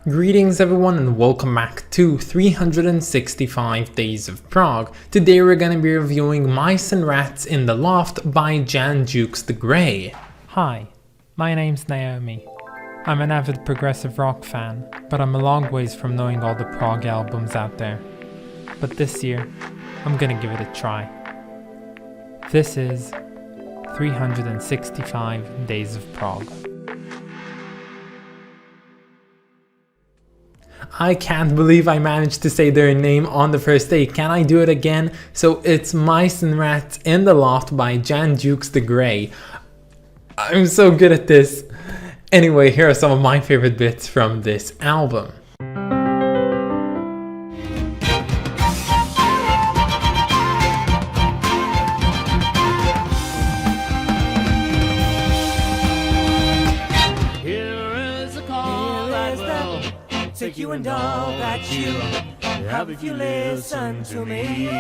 Greetings everyone and welcome back to 365 Days of Prog. Today we're gonna be reviewing Mice and Rats in the Loft by Jan Dukes the Grey. Hi, my name's Naomi. I'm an avid progressive rock fan, but I'm a long ways from knowing all the prog albums out there. But this year, I'm gonna give it a try. This is 365 Days of Prog. I can't believe I managed to say their name on the first day. Can I do it again? So it's Mice and Rats in the Loft by Jan Dukes the Grey. I'm so good at this. Anyway, here are some of my favorite bits from this album. Take you and all that you have if you listen to me.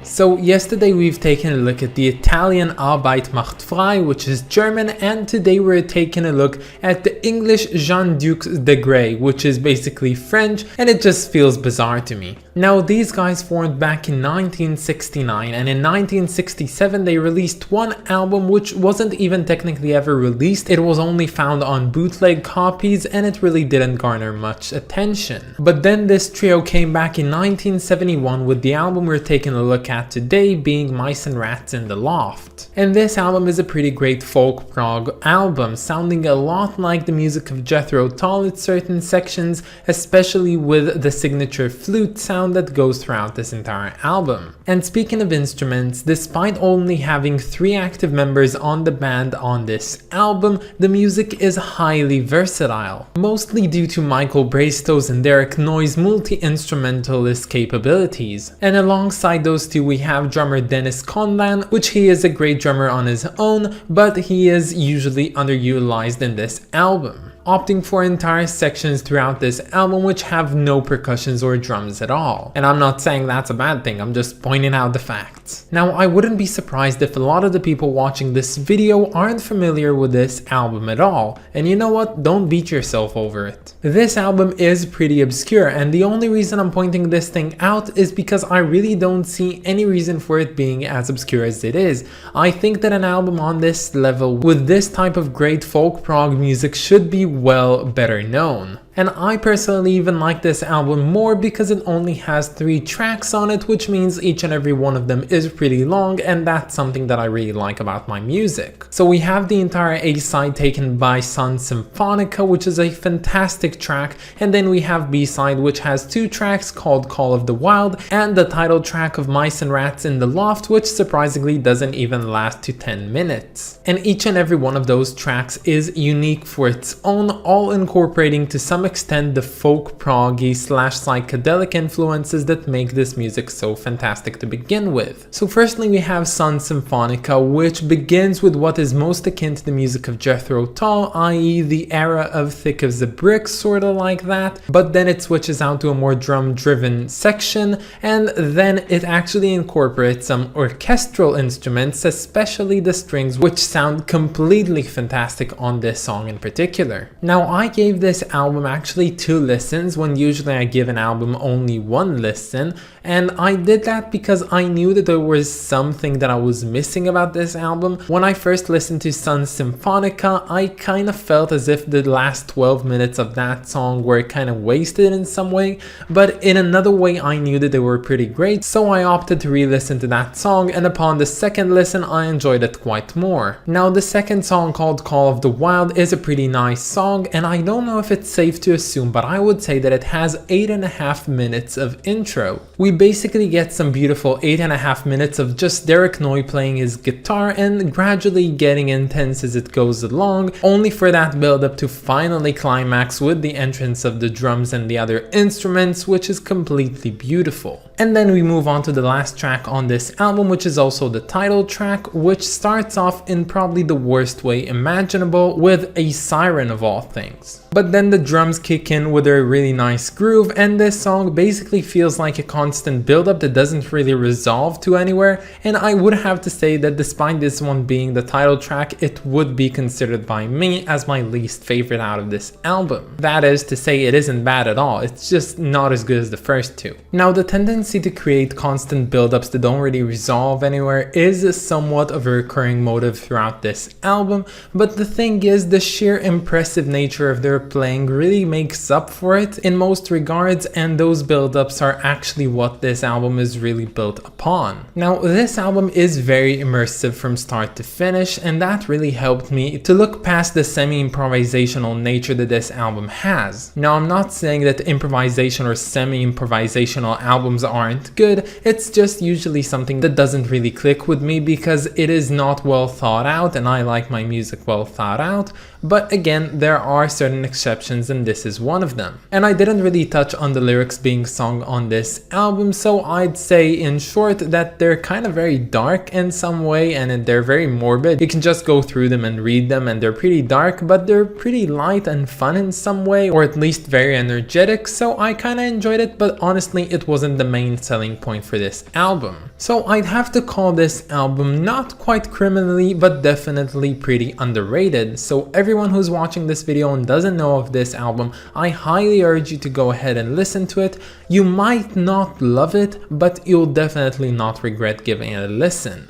So yesterday we've taken a look at the Italian Arbeit macht frei, which is German, and today we're taking a look at the English Jan Dukes de Grey, which is basically French, and it just feels bizarre to me. Now these guys formed back in 1969, and in 1967 they released one album which wasn't even technically ever released. It was only found on bootleg copies and it really didn't garner much attention. But then this trio came back in 1971 with the album we're taking a look at today, being Mice and Rats in the Loft. And this album is a pretty great folk prog album, sounding a lot like the music of Jethro Tull at certain sections, especially with the signature flute sound that goes throughout this entire album. And speaking of instruments, despite only having 3 active members on the band on this album, the music is highly versatile, mostly due to Michael Braceto's and Derek Noy's multi-instrumentalist capabilities. And alongside those two we have drummer Dennis Conlan, which he is a great drummer on his own, but he is usually underutilized in this album, opting for entire sections throughout this album which have no percussions or drums at all. And I'm not saying that's a bad thing, I'm just pointing out the facts. Now I wouldn't be surprised if a lot of the people watching this video aren't familiar with this album at all, and you know what, don't beat yourself over it. This album is pretty obscure, and the only reason I'm pointing this thing out is because I really don't see any reason for it being as obscure as it is. I think that an album on this level with this type of great folk prog music should be well better known. And I personally even like this album more because it only has 3 tracks on it, which means each and every one of them is pretty long, and that's something that I really like about my music. So we have the entire A-side taken by Sun Symphonica, which is a fantastic track, and then we have B-side which has 2 tracks called Call of the Wild and the title track of Mice and Rats in the Loft, which surprisingly doesn't even last to 10 minutes. And each and every one of those tracks is unique for its own, all incorporating to some extent the folk proggy / psychedelic influences that make this music so fantastic to begin with. So firstly we have Sun Symphonica, which begins with what is most akin to the music of Jethro Tull, i.e. the era of Thick as a Brick, sorta like that, but then it switches out to a more drum driven section, and then it actually incorporates some orchestral instruments, especially the strings, which sound completely fantastic on this song in particular. Now I gave this album actually 2 listens when usually I give an album only 1 listen, and I did that because I knew that there was something that I was missing about this album. When I first listened to Sun Symphonica, I kind of felt as if the last 12 minutes of that song were kind of wasted in some way, but in another way I knew that they were pretty great, so I opted to re-listen to that song, and upon the second listen I enjoyed it quite more. Now the second song, called Call of the Wild, is a pretty nice song, and I don't know if it's safe to assume, but I would say that it has 8.5 minutes of intro. We basically get some beautiful 8.5 minutes of just Derek Noy playing his guitar and gradually getting intense as it goes along, only for that build up to finally climax with the entrance of the drums and the other instruments, which is completely beautiful. And then we move on to the last track on this album, which is also the title track, which starts off in probably the worst way imaginable with a siren of all things. But then the drums kick in with a really nice groove, and this song basically feels like a constant build-up that doesn't really resolve to anywhere, and I would have to say that despite this one being the title track, it would be considered by me as my least favorite out of this album. That is to say, it isn't bad at all, it's just not as good as the first two. Now, the tendency to create constant build-ups that don't really resolve anywhere is somewhat of a recurring motive throughout this album, but the thing is, the sheer impressive nature of their playing really makes up for it in most regards, and those build-ups are actually what this album is really built upon. Now, this album is very immersive from start to finish, and that really helped me to look past the semi-improvisational nature that this album has. Now, I'm not saying that improvisation or semi-improvisational albums aren't good, it's just usually something that doesn't really click with me because it is not well thought out, and I like my music well thought out. But again, there are certain exceptions, and this is one of them. And I didn't really touch on the lyrics being sung on this album, so I'd say in short that they're kind of very dark in some way, and they're very morbid. You can just go through them and read them, and they're pretty dark, but they're pretty light and fun in some way, or at least very energetic, so I kinda enjoyed it, but honestly it wasn't the main selling point for this album. So I'd have to call this album not quite criminally, but definitely pretty underrated. So everyone who's watching this video and doesn't know of this album, I highly urge you to go ahead and listen to it. You might not love it, but you'll definitely not regret giving it a listen.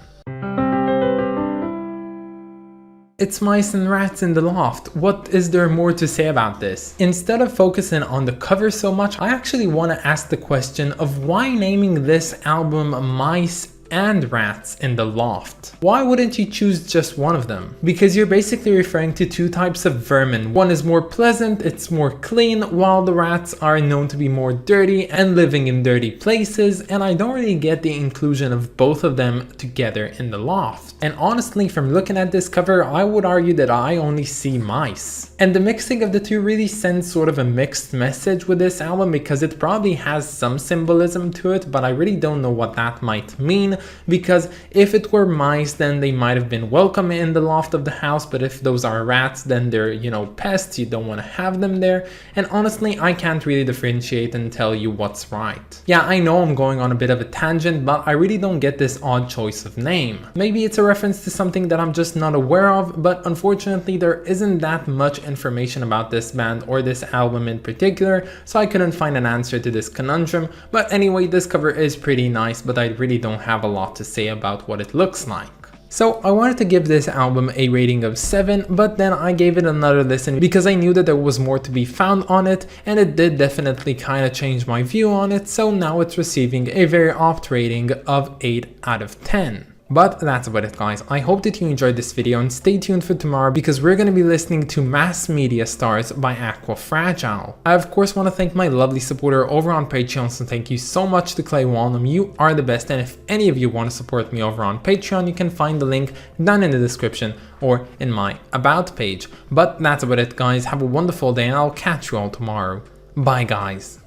It's mice and rats in the loft. What is there more to say about this? Instead of focusing on the cover so much, I actually want to ask the question of why naming this album Mice and Rats in the Loft. Why wouldn't you choose just one of them? Because you're basically referring to two types of vermin. One is more pleasant, it's more clean, while the rats are known to be more dirty and living in dirty places, and I don't really get the inclusion of both of them together in the loft. And honestly, from looking at this cover, I would argue that I only see mice. And the mixing of the two really sends sort of a mixed message with this album, because it probably has some symbolism to it, but I really don't know what that might mean. Because if it were mice, then they might have been welcome in the loft of the house, but if those are rats, then they're, pests, you don't want to have them there. And honestly, I can't really differentiate and tell you what's right. Yeah, I know I'm going on a bit of a tangent, but I really don't get this odd choice of name. Maybe it's a reference to something that I'm just not aware of, but unfortunately there isn't that much information about this band or this album in particular, so I couldn't find an answer to this conundrum. But anyway, this cover is pretty nice, but I really don't have a lot to say about what it looks like. So I wanted to give this album a rating of 7, but then I gave it another listen because I knew that there was more to be found on it, and it did definitely kind of change my view on it, so now it's receiving a very opt rating of 8 out of 10. But that's about it, guys. I hope that you enjoyed this video, and stay tuned for tomorrow because we're going to be listening to Mass Media Stars by Aquafragile. I of course want to thank my lovely supporter over on Patreon, so thank you so much to Clay Walnum. You are the best, and if any of you want to support me over on Patreon, you can find the link down in the description or in my About page. But that's about it, guys. Have a wonderful day, and I'll catch you all tomorrow. Bye, guys.